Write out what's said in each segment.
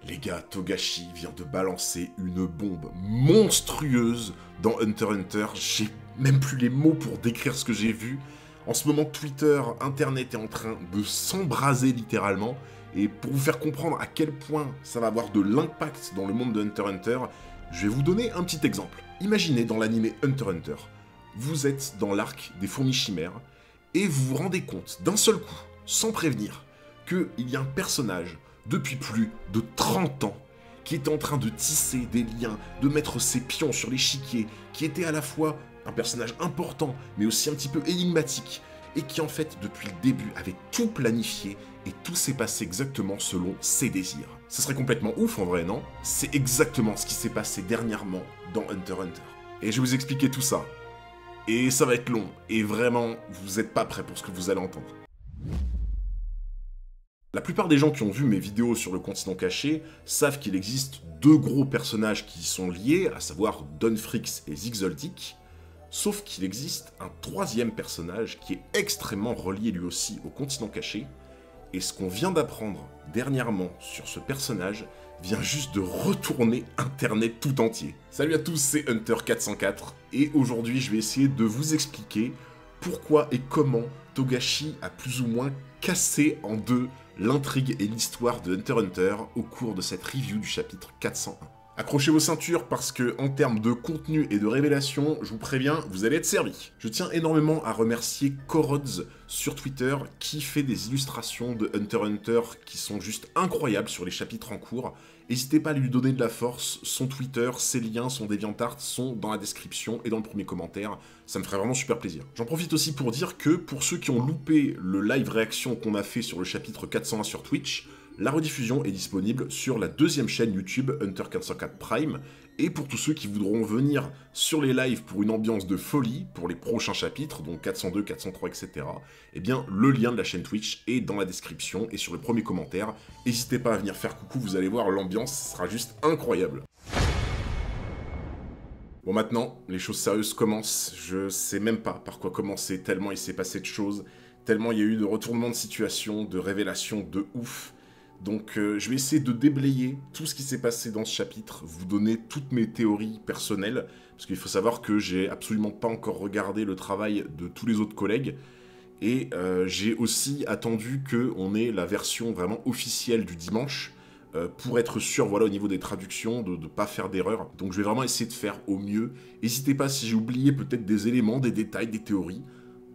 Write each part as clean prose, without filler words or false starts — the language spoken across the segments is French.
Les gars, Togashi vient de balancer une bombe monstrueuse dans Hunter x Hunter. J'ai même plus les mots pour décrire ce que j'ai vu. En ce moment, Twitter, Internet est en train de s'embraser littéralement. Et pour vous faire comprendre à quel point ça va avoir de l'impact dans le monde de Hunter x Hunter, je vais vous donner un petit exemple. Imaginez dans l'animé Hunter x Hunter, vous êtes dans l'arc des fourmis chimères et vous vous rendez compte d'un seul coup, sans prévenir, qu'il y a un personnage depuis plus de 30 ans, qui était en train de tisser des liens, de mettre ses pions sur l'échiquier, qui était à la fois un personnage important, mais aussi un petit peu énigmatique, et qui en fait, depuis le début, avait tout planifié, et tout s'est passé exactement selon ses désirs. Ça serait complètement ouf en vrai, non? C'est exactement ce qui s'est passé dernièrement dans Hunter x Hunter. Et je vais vous expliquer tout ça. Et ça va être long, et vraiment, vous n'êtes pas prêts pour ce que vous allez entendre. La plupart des gens qui ont vu mes vidéos sur le continent caché savent qu'il existe deux gros personnages qui y sont liés, à savoir Donphrix et Zigzoldyck, sauf qu'il existe un troisième personnage qui est extrêmement relié lui aussi au continent caché, et ce qu'on vient d'apprendre dernièrement sur ce personnage vient juste de retourner Internet tout entier. Salut à tous, c'est Hunter404, et aujourd'hui je vais essayer de vous expliquer pourquoi et comment Togashi a plus ou moins cassé en deux l'intrigue et l'histoire de Hunter x Hunter au cours de cette review du chapitre 401. Accrochez vos ceintures parce que, en termes de contenu et de révélation, je vous préviens, vous allez être servis. Je tiens énormément à remercier Korods sur Twitter qui fait des illustrations de Hunter x Hunter qui sont juste incroyables sur les chapitres en cours. N'hésitez pas à lui donner de la force, son Twitter, ses liens, son DeviantArt sont dans la description et dans le premier commentaire, ça me ferait vraiment super plaisir. J'en profite aussi pour dire que pour ceux qui ont loupé le live réaction qu'on a fait sur le chapitre 401 sur Twitch, la rediffusion est disponible sur la deuxième chaîne YouTube Hunter404 Prime, et pour tous ceux qui voudront venir sur les lives pour une ambiance de folie pour les prochains chapitres, donc 402, 403, etc., eh bien le lien de la chaîne Twitch est dans la description et sur le premier commentaire. N'hésitez pas à venir faire coucou, vous allez voir, l'ambiance sera juste incroyable. Bon, maintenant, les choses sérieuses commencent. Je sais même pas par quoi commencer, tellement il s'est passé de choses, tellement il y a eu de retournements de situation, de révélations de ouf. Donc je vais essayer de déblayer tout ce qui s'est passé dans ce chapitre, vous donner toutes mes théories personnelles, parce qu'il faut savoir que j'ai absolument pas encore regardé le travail de tous les autres collègues, et j'ai aussi attendu qu'on ait la version vraiment officielle du dimanche, pour être sûr, voilà, au niveau des traductions, de ne pas faire d'erreur. Donc je vais vraiment essayer de faire au mieux. N'hésitez pas si j'ai oublié peut-être des éléments, des détails, des théories.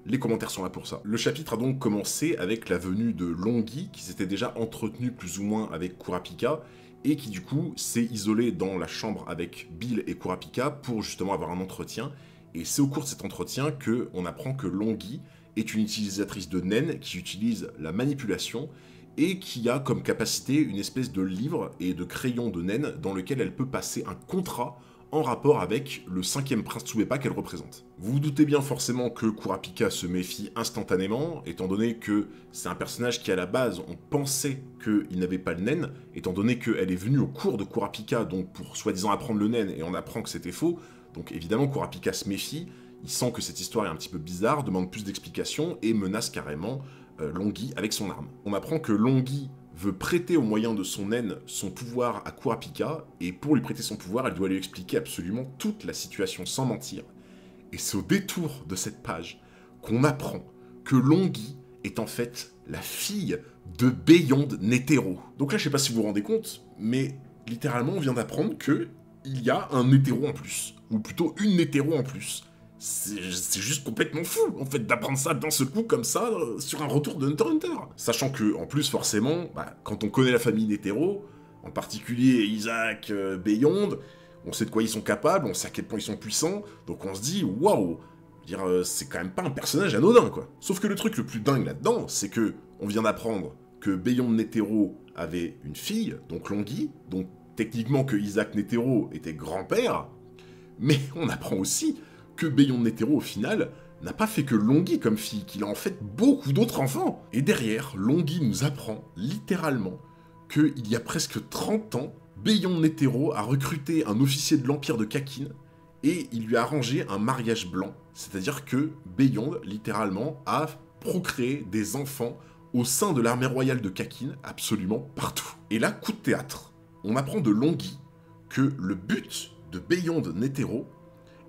Les commentaires sont là pour ça. Le chapitre a donc commencé avec la venue de Longi, qui s'était déjà entretenu plus ou moins avec Kurapika, et qui du coup s'est isolé dans la chambre avec Bill et Kurapika pour justement avoir un entretien. Et c'est au cours de cet entretien qu'on apprend que Longi est une utilisatrice de Nen qui utilise la manipulation et qui a comme capacité une espèce de livre et de crayon de Nen dans lequel elle peut passer un contrat en rapport avec le 5e prince Tsubepa qu'elle représente. Vous vous doutez bien forcément que Kurapika se méfie instantanément, étant donné que c'est un personnage qui à la base on pensait qu'il n'avait pas le Nen, étant donné qu'elle est venue au cours de Kurapika donc pour soi-disant apprendre le Nen et on apprend que c'était faux, donc évidemment Kurapika se méfie, il sent que cette histoire est un petit peu bizarre, demande plus d'explications et menace carrément Longi avec son arme. On apprend que Longi veut prêter au moyen de son naine son pouvoir à Kurapika, et pour lui prêter son pouvoir, elle doit lui expliquer absolument toute la situation sans mentir. Et c'est au détour de cette page qu'on apprend que Longi est en fait la fille de Beyond Netero. Donc là, je sais pas si vous vous rendez compte, mais littéralement, on vient d'apprendre que il y a un Netero en plus, ou plutôt une Netero en plus. C'est juste complètement fou, en fait, d'apprendre ça d'un seul coup, comme ça, sur un retour de Hunter x Hunter. Sachant que, en plus, forcément, quand on connaît la famille Netero, en particulier Isaac, Beyond, on sait de quoi ils sont capables, on sait à quel point ils sont puissants, donc on se dit, waouh, c'est quand même pas un personnage anodin, quoi. Sauf que le truc le plus dingue là-dedans, c'est que on vient d'apprendre que Beyond Netero avait une fille, donc Longi, donc techniquement que Isaac Netero était grand-père, mais on apprend aussi que Beyond Netero, au final, n'a pas fait que Longi comme fille, qu'il a en fait beaucoup d'autres enfants. Et derrière, Longi nous apprend, littéralement, qu'il y a presque 30 ans, Beyond Netero a recruté un officier de l'Empire de Kakin, et il lui a arrangé un mariage blanc. C'est-à-dire que Beyond, littéralement, a procréé des enfants au sein de l'armée royale de Kakin, absolument partout. Et là, coup de théâtre. on m'apprend de Longhi que le but de Beyond Netero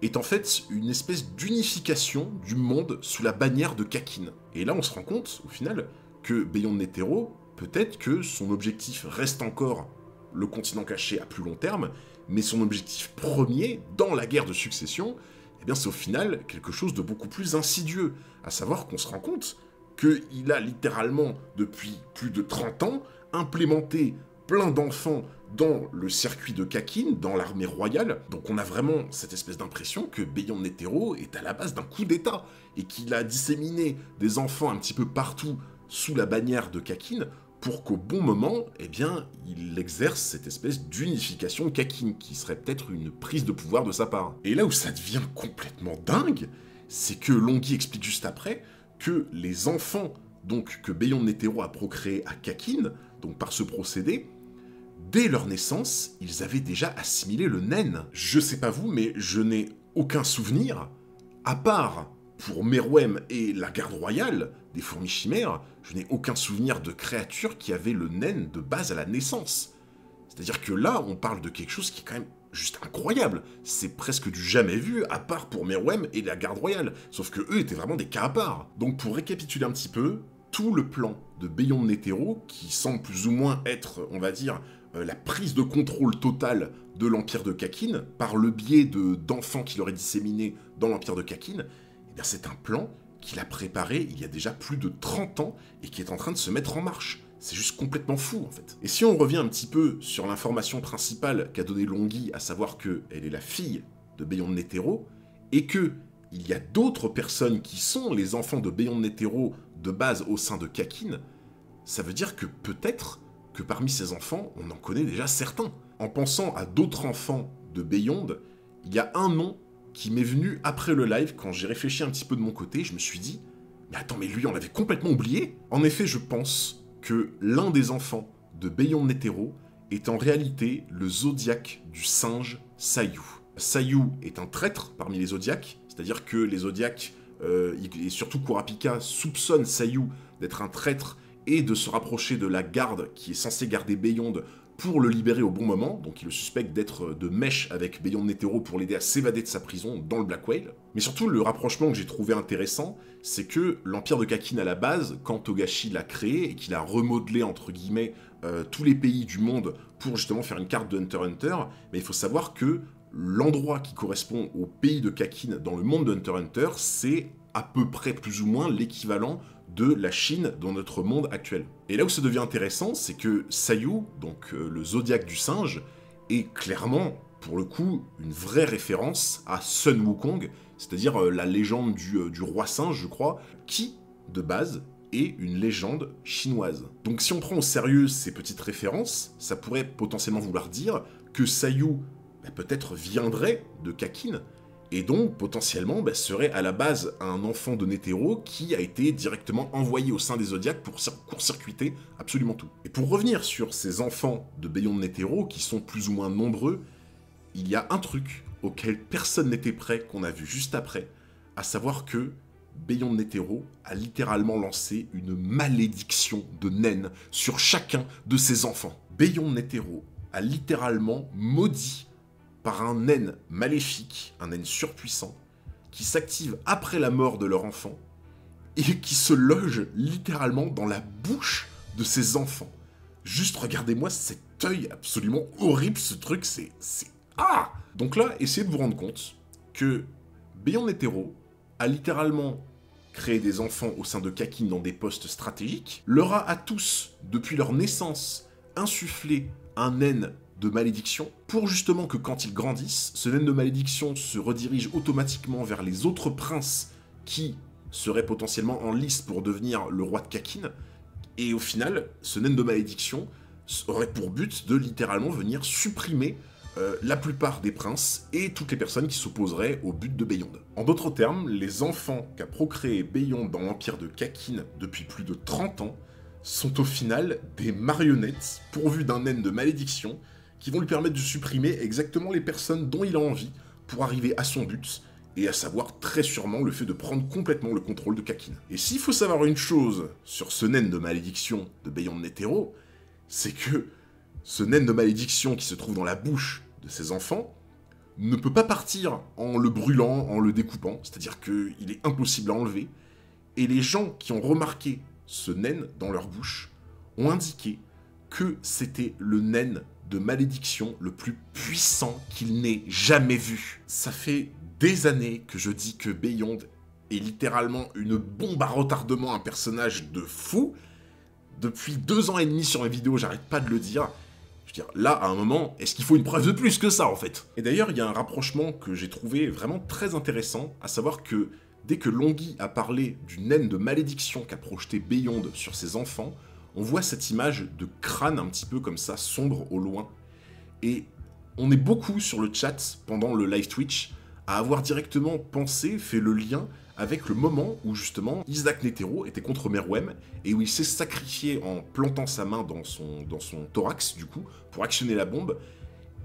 est en fait une espèce d'unification du monde sous la bannière de Kakin. Et là, on se rend compte, au final, que Beyond Netero, peut-être que son objectif reste encore le continent caché à plus long terme, mais son objectif premier, dans la guerre de succession, eh bien c'est au final quelque chose de beaucoup plus insidieux, à savoir qu'on se rend compte qu'il a littéralement, depuis plus de 30 ans, implémenté plein d'enfants dans le circuit de Kakin, dans l'armée royale. Donc on a vraiment cette espèce d'impression que Beyond Netero est à la base d'un coup d'état, et qu'il a disséminé des enfants un petit peu partout sous la bannière de Kakin, pour qu'au bon moment, eh bien, il exerce cette espèce d'unification Kakin, qui serait peut-être une prise de pouvoir de sa part. Et là où ça devient complètement dingue, c'est que Longhi explique juste après que les enfants donc que Beyond Netero a procréés à Kakin, donc par ce procédé, dès leur naissance, ils avaient déjà assimilé le naine. Je sais pas vous, mais je n'ai aucun souvenir, à part pour Meruem et la garde royale des fourmis chimères, je n'ai aucun souvenir de créatures qui avaient le naine de base à la naissance. C'est-à-dire que là, on parle de quelque chose qui est quand même juste incroyable. C'est presque du jamais vu, à part pour Meruem et la garde royale. Sauf que eux étaient vraiment des cas à part. Donc pour récapituler un petit peu, tout le plan de Beyond Netero, qui semble plus ou moins être, on va dire, la prise de contrôle totale de l'Empire de Kakin, par le biais d'enfants qu'il aurait disséminés dans l'Empire de Kakin, eh bien c'est un plan qu'il a préparé il y a déjà plus de 30 ans et qui est en train de se mettre en marche. C'est juste complètement fou, en fait. Et si on revient un petit peu sur l'information principale qu'a donnée Longhi, à savoir qu'elle est la fille de Beyond Netero, et que il y a d'autres personnes qui sont les enfants de Beyond Netero de base au sein de Kakin, ça veut dire que peut-être que parmi ces enfants, on en connaît déjà certains. En pensant à d'autres enfants de Beyond, il y a un nom qui m'est venu après le live, quand j'ai réfléchi un petit peu de mon côté, je me suis dit, mais attends, mais lui, on l'avait complètement oublié. En effet, je pense que l'un des enfants de Beyond Netero est en réalité le zodiaque du singe Sayu. Sayu est un traître parmi les zodiaques, c'est-à-dire que les zodiaques, et surtout Kurapika, soupçonnent Sayu d'être un traître et de se rapprocher de la garde qui est censée garder Beyond pour le libérer au bon moment, donc il le suspecte d'être de mèche avec Beyond Netero pour l'aider à s'évader de sa prison dans le Black Whale. Mais surtout, le rapprochement que j'ai trouvé intéressant, c'est que l'Empire de Kakin à la base, quand Togashi l'a créé et qu'il a remodelé, entre guillemets, tous les pays du monde pour justement faire une carte de Hunter x Hunter, mais il faut savoir que l'endroit qui correspond au pays de Kakin dans le monde de Hunter x Hunter, c'est à peu près plus ou moins l'équivalent de la Chine dans notre monde actuel. Et là où ça devient intéressant, c'est que Sayu, donc le zodiaque du singe, est clairement, pour le coup, une vraie référence à Sun Wukong, c'est-à-dire la légende du roi singe, je crois, qui, de base, est une légende chinoise. Donc si on prend au sérieux ces petites références, ça pourrait potentiellement vouloir dire que Sayu peut-être viendrait de Kakin, et donc, potentiellement, serait à la base un enfant de Netero qui a été directement envoyé au sein des Zodiacs pour court-circuiter absolument tout. Et pour revenir sur ces enfants de Beyond Netero, qui sont plus ou moins nombreux, il y a un truc auquel personne n'était prêt, qu'on a vu juste après, à savoir que Beyond Netero a littéralement lancé une malédiction de naine sur chacun de ses enfants. Beyond Netero a littéralement maudit par un naine maléfique, un naine surpuissant, qui s'active après la mort de leur enfant, et qui se loge littéralement dans la bouche de ses enfants. Juste regardez-moi cet œil absolument horrible, ce truc, c'est... Ah! Donc là, essayez de vous rendre compte que Beyond Netero a littéralement créé des enfants au sein de Kakin dans des postes stratégiques, leur a à tous, depuis leur naissance, insufflé un naine de malédiction, pour justement que quand ils grandissent, ce naine de malédiction se redirige automatiquement vers les autres princes qui seraient potentiellement en lice pour devenir le roi de Kakin, et au final, ce naine de malédiction aurait pour but de littéralement venir supprimer la plupart des princes et toutes les personnes qui s'opposeraient au but de Beyond. En d'autres termes, les enfants qu'a procréé Beyond dans l'Empire de Kakin depuis plus de 30 ans sont au final des marionnettes pourvues d'un naine de malédiction qui vont lui permettre de supprimer exactement les personnes dont il a envie pour arriver à son but, et à savoir très sûrement le fait de prendre complètement le contrôle de Kakin. Et s'il faut savoir une chose sur ce naine de malédiction de Beyond Netero, c'est que ce naine de malédiction qui se trouve dans la bouche de ses enfants ne peut pas partir en le brûlant, en le découpant, c'est-à-dire qu'il est impossible à enlever, et les gens qui ont remarqué ce naine dans leur bouche ont indiqué que c'était le naine de malédiction le plus puissant qu'il n'ait jamais vu. Ça fait des années que je dis que Beyond est littéralement une bombe à retardement, un personnage de fou. Depuis 2 ans et demi sur mes vidéos, j'arrête pas de le dire. Je veux dire, là, à un moment, est-ce qu'il faut une preuve de plus que ça, en fait? Et d'ailleurs, il y a un rapprochement que j'ai trouvé vraiment très intéressant, à savoir que dès que Longhi a parlé du naine de malédiction qu'a projeté Beyond sur ses enfants, on voit cette image de crâne un petit peu comme ça, sombre au loin. Et on est beaucoup sur le chat, pendant le live Twitch, à avoir directement pensé, fait le lien avec le moment où justement Isaac Netero était contre Meruem et où il s'est sacrifié en plantant sa main dans son thorax du coup pour actionner la bombe.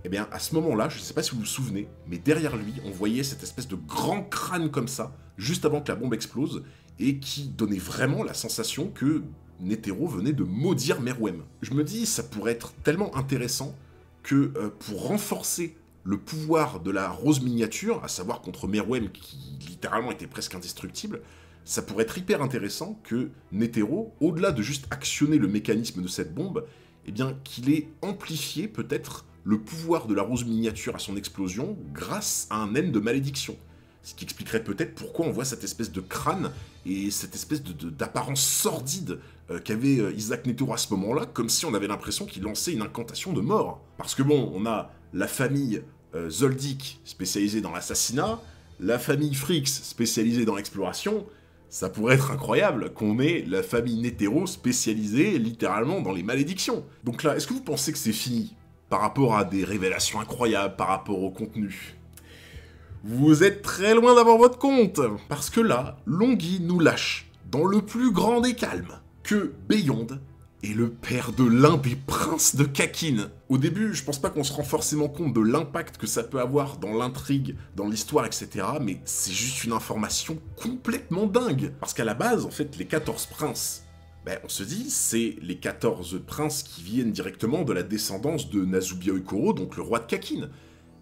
Et bien à ce moment-là, je ne sais pas si vous vous souvenez, mais derrière lui on voyait cette espèce de grand crâne comme ça, juste avant que la bombe explose, et qui donnait vraiment la sensation que Netero venait de maudire Meruem. Je me dis, ça pourrait être tellement intéressant que pour renforcer le pouvoir de la rose miniature, à savoir contre Meruem qui littéralement était presque indestructible, ça pourrait être hyper intéressant que Netero, au-delà de juste actionner le mécanisme de cette bombe, eh bien qu'il ait amplifié peut-être le pouvoir de la rose miniature à son explosion grâce à un naine de malédiction. Ce qui expliquerait peut-être pourquoi on voit cette espèce de crâne et cette espèce d'apparence sordide qu'avait Isaac Netero à ce moment-là, comme si on avait l'impression qu'il lançait une incantation de mort. Parce que bon, on a la famille Zoldyck spécialisée dans l'assassinat, la famille Frix spécialisée dans l'exploration. Ça pourrait être incroyable qu'on ait la famille Netero spécialisée littéralement dans les malédictions. Donc là, est-ce que vous pensez que c'est fini par rapport à des révélations incroyables, par rapport au contenu? Vous êtes très loin d'avoir votre compte, parce que là, Longhi nous lâche, dans le plus grand des calmes, que Beyond est le père de l'un des princes de Kakin. Au début, je pense pas qu'on se rend forcément compte de l'impact que ça peut avoir dans l'intrigue, dans l'histoire, etc. Mais c'est juste une information complètement dingue. Parce qu'à la base, en fait, les 14 princes, ben, on se dit, c'est les 14 princes qui viennent directement de la descendance de Nazubi Oikoro, donc le roi de Kakin.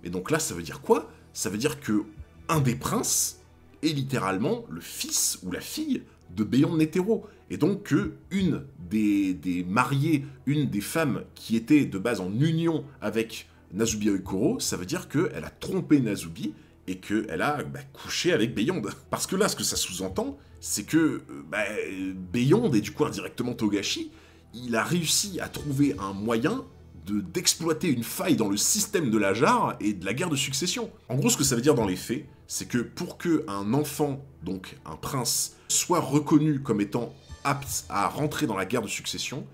Et donc là, ça veut dire quoi? Ça veut dire que un des princes est littéralement le fils ou la fille de Beyond Netero. Et donc que une des mariées, une des femmes qui était de base en union avec Nazubi Oikoro, ça veut dire qu'elle a trompé Nazubi et qu'elle a couché avec Beyond. Parce que là, ce que ça sous-entend, c'est que Beyond, et du coup indirectement Togashi, il a réussi à trouver un moyen d'exploiter une faille dans le système de la jarre et de la guerre de succession. En gros, ce que ça veut dire dans les faits, c'est que pour qu'un enfant, donc un prince, soit reconnu comme étant apte à rentrer dans la guerre de succession,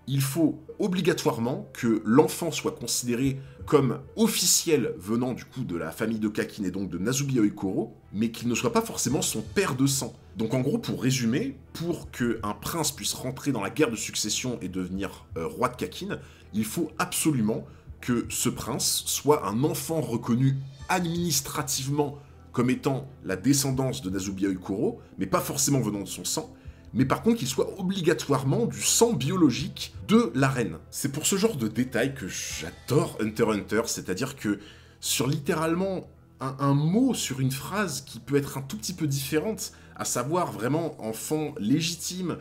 il faut obligatoirement que l'enfant soit considéré comme officiel venant du coup de la famille de Kakin et donc de Nazubi Oikoro, mais qu'il ne soit pas forcément son père de sang. Donc en gros, pour résumer, pour qu'un prince puisse rentrer dans la guerre de succession et devenir roi de Kakin, il faut absolument que ce prince soit un enfant reconnu administrativement comme étant la descendance de Nazubi Oikoro, mais pas forcément venant de son sang, mais par contre qu'il soit obligatoirement du sang biologique de la reine. C'est pour ce genre de détails que j'adore Hunter x Hunter, c'est-à-dire que sur littéralement un mot, sur une phrase qui peut être un tout petit peu différente, à savoir vraiment enfant légitime,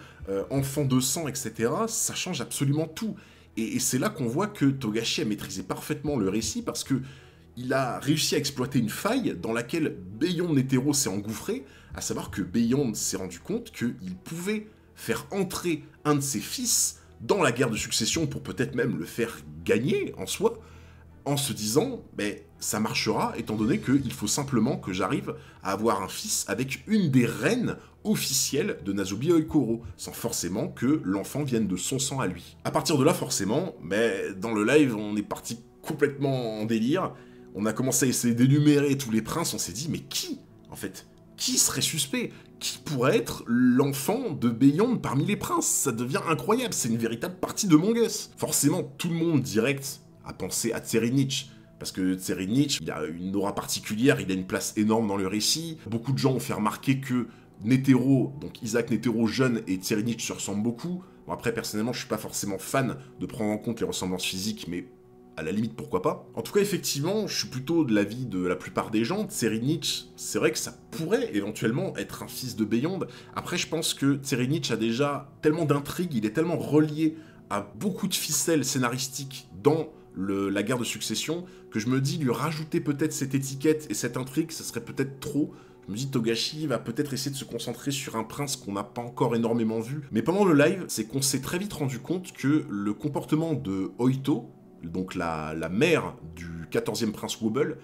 enfant de sang, etc., ça change absolument tout. Et c'est là qu'on voit que Togashi a maîtrisé parfaitement le récit, parce que il a réussi à exploiter une faille dans laquelle Beyond Netero s'est engouffré, à savoir que Beyond s'est rendu compte qu'il pouvait faire entrer un de ses fils dans la guerre de succession pour peut-être même le faire gagner en soi, en se disant, ça marchera étant donné qu'il faut simplement que j'arrive à avoir un fils avec une des reines officielles de Nazubi Oikoro, sans forcément que l'enfant vienne de son sang à lui. À partir de là, forcément, dans le live, on est parti complètement en délire. On a commencé à essayer d'énumérer tous les princes, on s'est dit, mais qui, en fait? Qui serait suspect? Qui pourrait être l'enfant de Beyond parmi les princes? Ça devient incroyable, c'est une véritable partie de Among Us. Forcément, tout le monde direct a pensé à Tserinich, parce que Tserinich, il a une aura particulière, il a une place énorme dans le récit. Beaucoup de gens ont fait remarquer que Netero, donc Isaac Netero jeune et Tserinich se ressemblent beaucoup. Bon après, personnellement, je suis pas forcément fan de prendre en compte les ressemblances physiques, mais à la limite, pourquoi pas. En tout cas, effectivement, je suis plutôt de l'avis de la plupart des gens. Tserinich, c'est vrai que ça pourrait éventuellement être un fils de Beyond. Après, je pense que Tserinich a déjà tellement d'intrigues, il est tellement relié à beaucoup de ficelles scénaristiques dans la guerre de succession, que je me dis lui rajouter peut-être cette étiquette et cette intrigue, ça serait peut-être trop. Je me dis Togashi va peut-être essayer de se concentrer sur un prince qu'on n'a pas encore énormément vu. Mais pendant le live, c'est qu'on s'est très vite rendu compte que le comportement de Oito, donc la mère du 14e prince Wobble,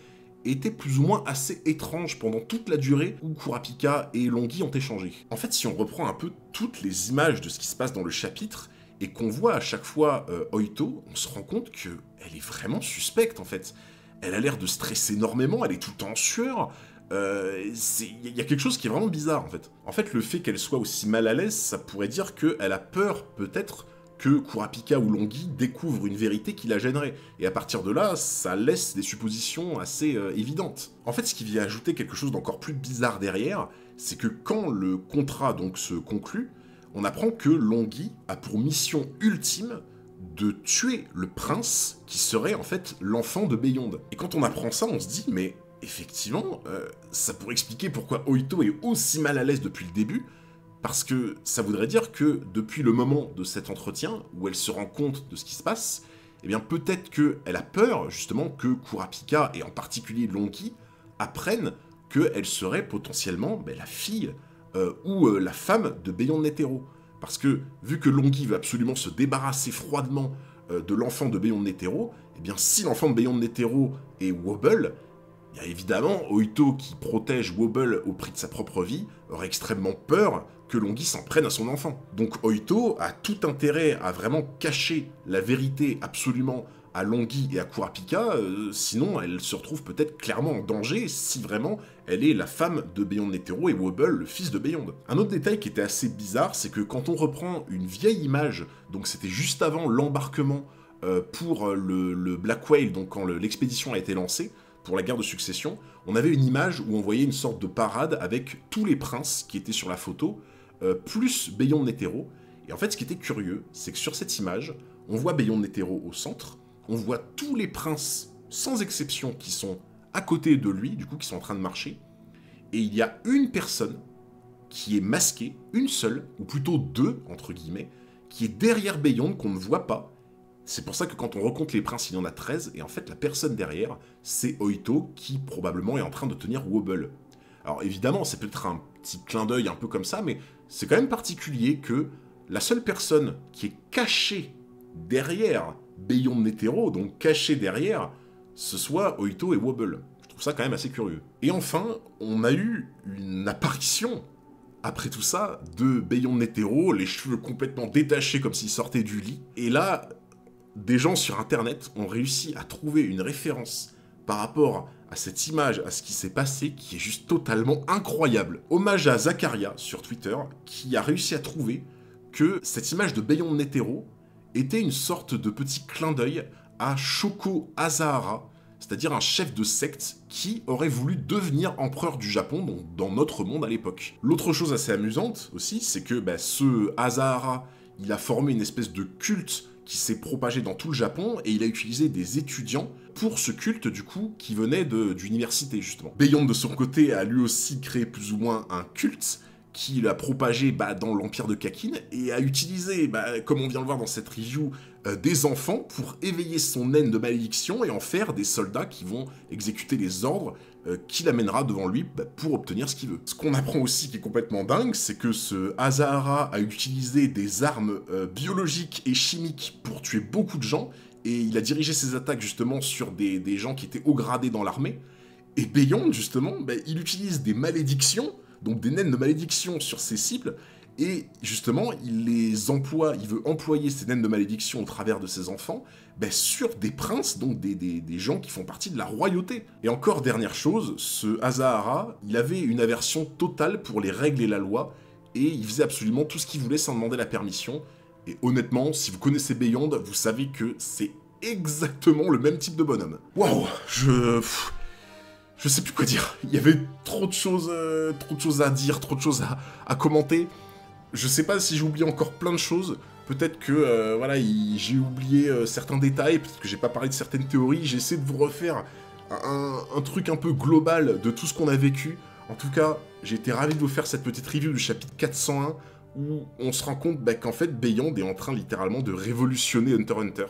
était plus ou moins assez étrange pendant toute la durée où Kurapika et Longhi ont échangé. En fait, si on reprend un peu toutes les images de ce qui se passe dans le chapitre, et qu'on voit à chaque fois Oito, on se rend compte qu'elle est vraiment suspecte en fait. Elle a l'air de stresser énormément, elle est tout le temps en sueur. Il y a quelque chose qui est vraiment bizarre en fait. En fait, le fait qu'elle soit aussi mal à l'aise, ça pourrait dire qu'elle a peur peut-être que Kurapika ou Longhi découvrent une vérité qui la gênerait. Et à partir de là, ça laisse des suppositions assez évidentes. En fait, ce qui vient ajouter quelque chose d'encore plus bizarre derrière, c'est que quand le contrat donc se conclut, on apprend que Longhi a pour mission ultime de tuer le prince qui serait en fait l'enfant de Beyond. Et quand on apprend ça, on se dit, mais effectivement, ça pourrait expliquer pourquoi Oito est aussi mal à l'aise depuis le début, parce que ça voudrait dire que depuis le moment de cet entretien, où elle se rend compte de ce qui se passe, eh bien peut-être qu'elle a peur justement que Kurapika, et en particulier Longhi, apprennent qu'elle serait potentiellement la fille ou la femme de Beyond Netero. Parce que, vu que Longhi veut absolument se débarrasser froidement de l'enfant de Beyond Netero, eh bien si l'enfant de Beyond Netero est Wobble, il y a évidemment Oito qui protège Wobble au prix de sa propre vie, aurait extrêmement peur que Longhi s'en prenne à son enfant. Donc Oito a tout intérêt à vraiment cacher la vérité absolument à Longhi et à Kurapika, sinon elle se retrouve peut-être clairement en danger si vraiment elle est la femme de Beyond Netero et Wobble le fils de Beyond. Un autre détail qui était assez bizarre, c'est que quand on reprend une vieille image, donc c'était juste avant l'embarquement pour le Black Whale, donc quand l'expédition a été lancée, pour la guerre de succession, on avait une image où on voyait une sorte de parade avec tous les princes qui étaient sur la photo, plus Beyond Netero. Et en fait, ce qui était curieux, c'est que sur cette image, on voit Beyond Netero au centre, on voit tous les princes, sans exception, qui sont à côté de lui, du coup, qui sont en train de marcher, et il y a une personne qui est masquée, une seule, ou plutôt deux, entre guillemets, qui est derrière Beyond, qu'on ne voit pas. C'est pour ça que quand on recompte les princes, il y en a 13, et en fait, la personne derrière, c'est Oito, qui probablement est en train de tenir Wobble. Alors évidemment, c'est peut-être un petit clin d'œil un peu comme ça, mais c'est quand même particulier que la seule personne qui est cachée derrière Beyond Netero, donc cachée derrière, ce soit Oito et Wobble. Je trouve ça quand même assez curieux. Et enfin, on a eu une apparition, après tout ça, de Beyond Netero, les cheveux complètement détachés comme s'ils sortaient du lit. Et là, des gens sur internet ont réussi à trouver une référence par rapport à cette image, à ce qui s'est passé, qui est juste totalement incroyable. Hommage à Zakaria sur Twitter, qui a réussi à trouver que cette image de Beyond Netero était une sorte de petit clin d'œil à Shoko Asahara, c'est-à-dire un chef de secte qui aurait voulu devenir empereur du Japon, donc dans notre monde à l'époque. L'autre chose assez amusante aussi, c'est que ce Asahara, il a formé une espèce de culte qui s'est propagé dans tout le Japon, et il a utilisé des étudiants pour ce culte, du coup, qui venait d'université, justement. Beyond, de son côté, a lui aussi créé plus ou moins un culte, qu'il a propagé dans l'Empire de Kakin, et a utilisé, comme on vient de voir dans cette review, des enfants pour éveiller son haine de malédiction et en faire des soldats qui vont exécuter les ordres qu'il amènera devant lui pour obtenir ce qu'il veut. Ce qu'on apprend aussi qui est complètement dingue, c'est que ce Asahara a utilisé des armes biologiques et chimiques pour tuer beaucoup de gens, et il a dirigé ses attaques justement sur des gens qui étaient haut gradés dans l'armée. Et Beyond, justement, il utilise des malédictions, donc des naines de malédiction sur ses cibles, et justement, il veut employer ces naines de malédiction au travers de ses enfants, sur des princes, donc des gens qui font partie de la royauté. Et encore, dernière chose, ce Asahara, il avait une aversion totale pour les règles et la loi, et il faisait absolument tout ce qu'il voulait sans demander la permission. Et honnêtement, si vous connaissez Beyond, vous savez que c'est exactement le même type de bonhomme. Waouh, je sais plus quoi dire. Il y avait trop de choses à dire, trop de choses à commenter. Je sais pas si j'ai oublié encore plein de choses. Peut-être que voilà, j'ai oublié certains détails, peut-être que j'ai pas parlé de certaines théories. J'essaie de vous refaire un truc un peu global de tout ce qu'on a vécu. En tout cas, j'ai été ravi de vous faire cette petite review du chapitre 401 où on se rend compte qu'en fait, Beyond est en train littéralement de révolutionner Hunter x Hunter.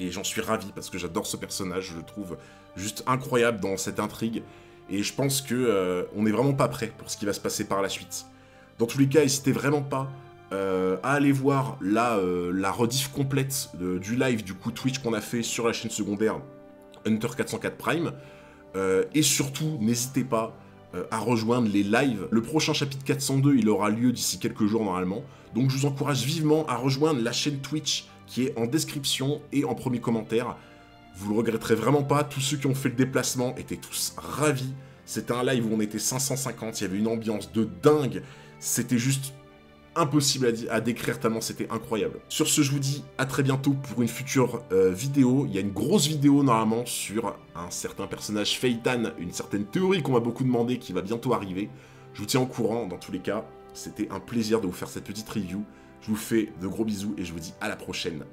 Et j'en suis ravi parce que j'adore ce personnage, je le trouve juste incroyable dans cette intrigue. Et je pense que on n'est vraiment pas prêt pour ce qui va se passer par la suite. Dans tous les cas, n'hésitez vraiment pas à aller voir la rediff complète du live du coup Twitch qu'on a fait sur la chaîne secondaire Hunter 404 Prime. Et surtout, n'hésitez pas à rejoindre les lives. Le prochain chapitre 402, il aura lieu d'ici quelques jours normalement. Donc je vous encourage vivement à rejoindre la chaîne Twitch qui est en description et en premier commentaire. Vous le regretterez vraiment pas, tous ceux qui ont fait le déplacement étaient tous ravis. C'était un live où on était 550, il y avait une ambiance de dingue. C'était juste impossible à décrire tellement c'était incroyable. Sur ce, je vous dis à très bientôt pour une future vidéo. Il y a une grosse vidéo normalement sur un certain personnage Phaeton, une certaine théorie qu'on m'a beaucoup demandé qui va bientôt arriver. Je vous tiens au courant dans tous les cas. C'était un plaisir de vous faire cette petite review. Je vous fais de gros bisous et je vous dis à la prochaine.